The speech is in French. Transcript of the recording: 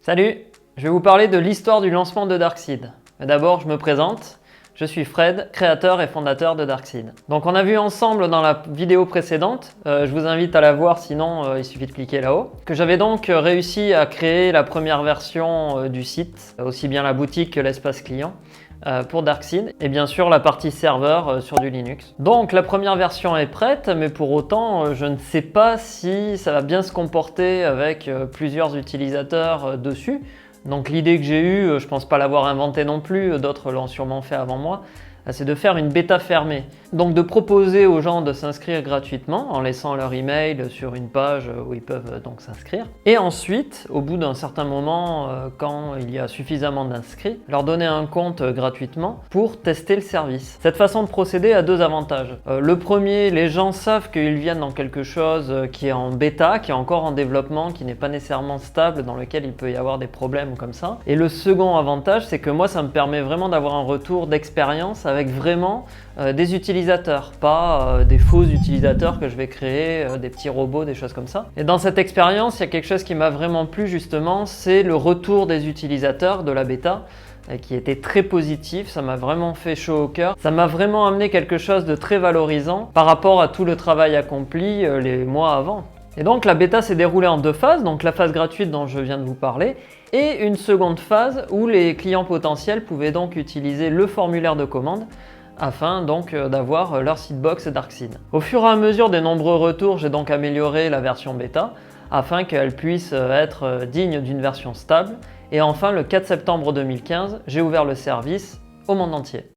Salut, je vais vous parler de l'histoire du lancement de Darkseed. Mais d'abord, je me présente. Je suis Fred, créateur et fondateur de Darkseed. Donc on a vu ensemble dans la vidéo précédente, je vous invite à la voir sinon il suffit de cliquer là-haut, que j'avais donc réussi à créer la première version du site, aussi bien la boutique que l'espace client, pour Darkseed et bien sûr la partie serveur sur du Linux. Donc la première version est prête, mais pour autant je ne sais pas si ça va bien se comporter avec plusieurs utilisateurs dessus. Donc l'idée que j'ai eue, je ne pense pas l'avoir inventée non plus, d'autres l'ont sûrement fait avant moi, c'est de faire une bêta fermée. Donc de proposer aux gens de s'inscrire gratuitement en laissant leur email sur une page où ils peuvent donc s'inscrire. Et ensuite, au bout d'un certain moment, quand il y a suffisamment d'inscrits, leur donner un compte gratuitement pour tester le service. Cette façon de procéder a deux avantages. Le premier, les gens savent qu'ils viennent dans quelque chose qui est en bêta, qui est encore en développement, qui n'est pas nécessairement stable, dans lequel il peut y avoir des problèmes comme ça. Et le second avantage, c'est que moi, ça me permet vraiment d'avoir un retour d'expérience avec vraiment des utilisateurs, pas des faux utilisateurs que je vais créer, des petits robots, des choses comme ça. Et dans cette expérience, il y a quelque chose qui m'a vraiment plu justement, c'est le retour des utilisateurs de la bêta qui était très positif, ça m'a vraiment fait chaud au cœur. Ça m'a vraiment amené quelque chose de très valorisant par rapport à tout le travail accompli les mois avant. Et donc la bêta s'est déroulée en deux phases, donc la phase gratuite dont je viens de vous parler, et une seconde phase où les clients potentiels pouvaient donc utiliser le formulaire de commande afin donc d'avoir leur seedbox Darkseed. Au fur et à mesure des nombreux retours, j'ai donc amélioré la version bêta afin qu'elle puisse être digne d'une version stable. Et enfin, le 4 septembre 2015, j'ai ouvert le service au monde entier.